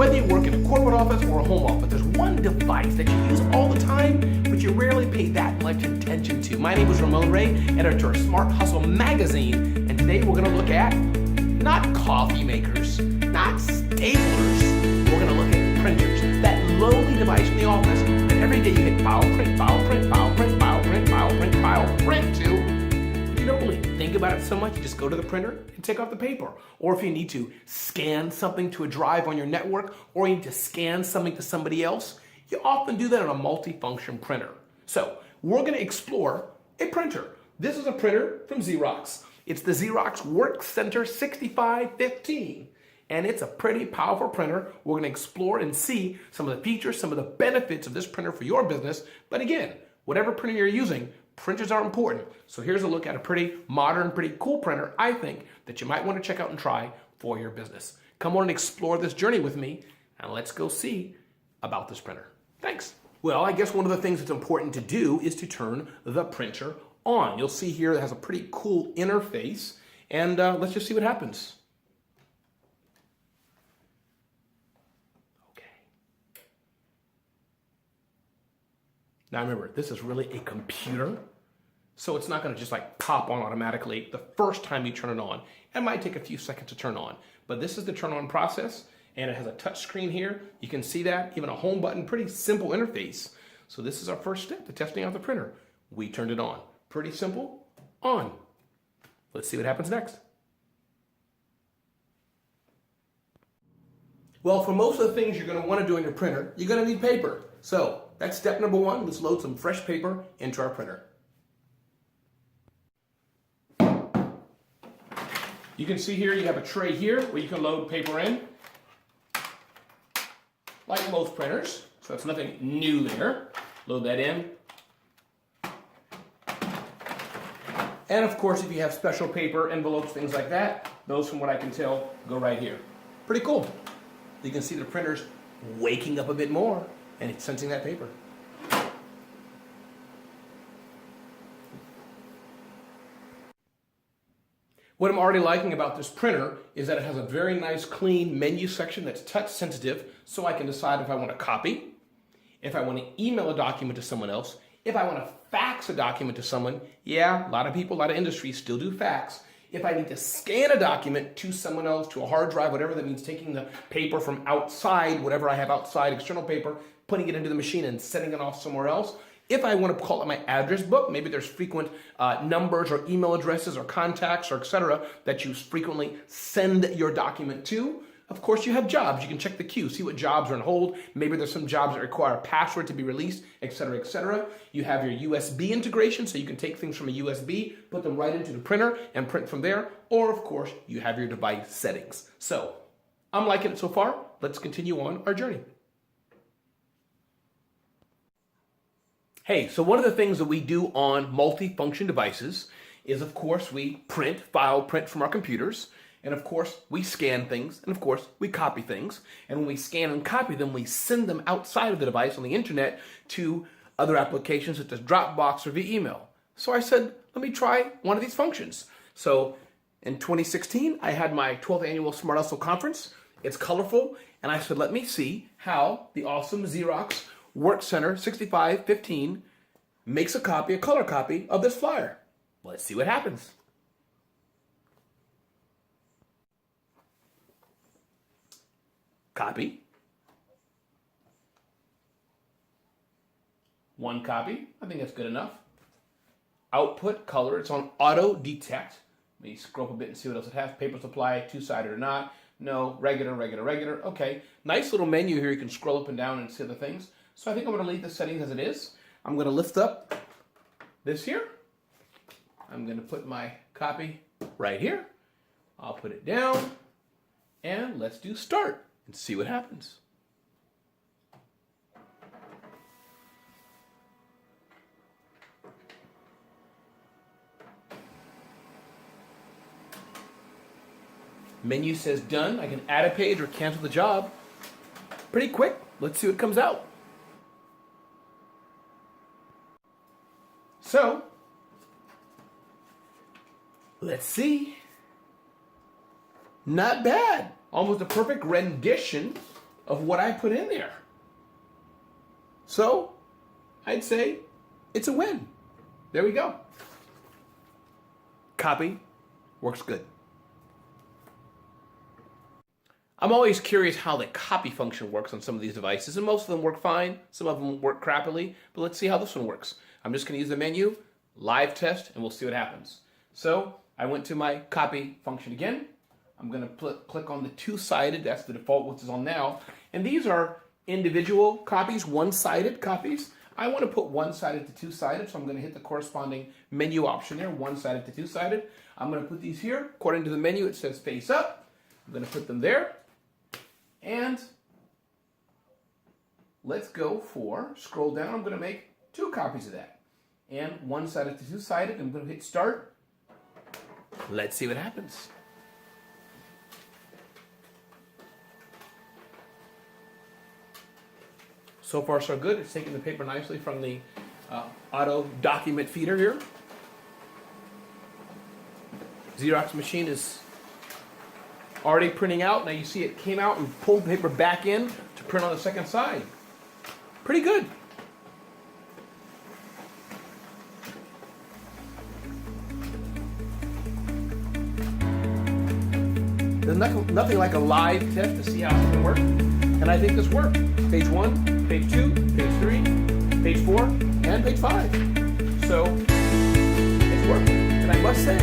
Whether you work in a corporate office or a home office, there's one device that you use all the time, but you rarely pay that much attention to. My name is Ramon Ray, editor of Smart Hustle magazine, and today we're going to look at not coffee makers, not staplers. We're going to look at printers, that lowly device in the office that every day you hit file, print, file, print, file, print, file, print, file, print, file, print to. You don't really think about it so much. You just go to the printer and take off the paper. Or if you need to scan something to a drive on your network, or you need to scan something to somebody else, you often do that on a multifunction printer. So we're going to explore a printer. This is a printer from Xerox. It's the Xerox WorkCentre 6515. And it's a pretty powerful printer. We're going to explore and see some of the features, some of the benefits of this printer for your business. But again, whatever printer you're using, printers are important. So here's a look at a pretty modern, pretty cool printer, I think, that you might want to check out and try for your business. Come on and explore this journey with me, and let's go see about this printer. Thanks. Well, I guess one of the things that's important to do is to turn the printer on. You'll see here it has a pretty cool interface, and let's just see what happens. Now remember, this is really a computer, so it's not going to just like pop on automatically the first time you turn it on. It might take a few seconds to turn on, but this is the turn on process, and it has a touch screen here. You can see that, even a home button, pretty simple interface. So this is our first step to testing out the printer. We turned it on. Pretty simple, on. Let's see what happens next. Well, for most of the things you're going to want to do on your printer, you're going to need paper. So that's step number one. Let's load some fresh paper into our printer. You can see here you have a tray here where you can load paper in, like most printers. So that's nothing new there. Load that in. And of course, if you have special paper, envelopes, things like that, those, from what I can tell, go right here. Pretty cool. You can see the printer's waking up a bit more, and it's sensing that paper. What I'm already liking about this printer is that it has a very nice clean menu section that's touch sensitive, so I can decide if I want to copy, if I want to email a document to someone else, if I want to fax a document to someone. Yeah, a lot of people, a lot of industries still do fax. If I need to scan a document to someone else, to a hard drive, whatever that means, taking the paper from outside, whatever I have outside, external paper, putting it into the machine and sending it off somewhere else. If I want to call it my address book, maybe there's frequent numbers or email addresses or contacts or etc. that you frequently send your document to. Of course, you have jobs. You can check the queue, see what jobs are on hold. Maybe there's some jobs that require a password to be released, etc., etc. You have your USB integration, so you can take things from a USB, put them right into the printer, and print from there. Or, of course, you have your device settings. So, I'm liking it so far. Let's continue on our journey. Hey, so one of the things that we do on multifunction devices is, of course, we print, file print from our computers. And of course, we scan things, and of course, we copy things. And when we scan and copy them, we send them outside of the device on the internet to other applications such as Dropbox or via email. So I said, let me try one of these functions. So in 2016, I had my 12th annual Smart Hustle conference. It's colorful, and I said, let me see how the awesome Xerox WorkCentre 6515 makes a color copy of this flyer. Let's see what happens. Copy. One copy. I think that's good enough. Output, color. It's on auto detect. Let me scroll up a bit and see what else it has. Paper supply, two-sided or not. No, regular, regular, regular. Okay. Nice little menu here. You can scroll up and down and see other things. So I think I'm going to leave the settings as it is. I'm going to lift up this here. I'm going to put my copy right here. I'll put it down. And let's do start and see what happens. Menu says done. I can add a page or cancel the job. Pretty quick. Let's see what comes out. So, let's see. Not bad. Almost a perfect rendition of what I put in there. So I'd say it's a win. There we go. Copy works good. I'm always curious how the copy function works on some of these devices, and most of them work fine. Some of them work crappily, but let's see how this one works. I'm just going to use the menu, live test, and we'll see what happens. So I went to my copy function again. I'm going to click on the two-sided. That's the default, which is on now. And these are individual copies, one-sided copies. I want to put one-sided to two-sided, so I'm going to hit the corresponding menu option there, one-sided to two-sided. I'm going to put these here. According to the menu, it says face up. I'm going to put them there. And let's go for, scroll down, I'm going to make 2 copies of that. And one-sided to two-sided, I'm going to hit start. Let's see what happens. So far so good. It's taking the paper nicely from the auto document feeder here. Xerox machine is already printing out. Now you see it came out and pulled the paper back in to print on the second side. Pretty good. There's nothing like a live test to see how it's going to work. And I think this worked. Page 1, page 2, page 3, page 4, and page 5. So it's working. And I must say,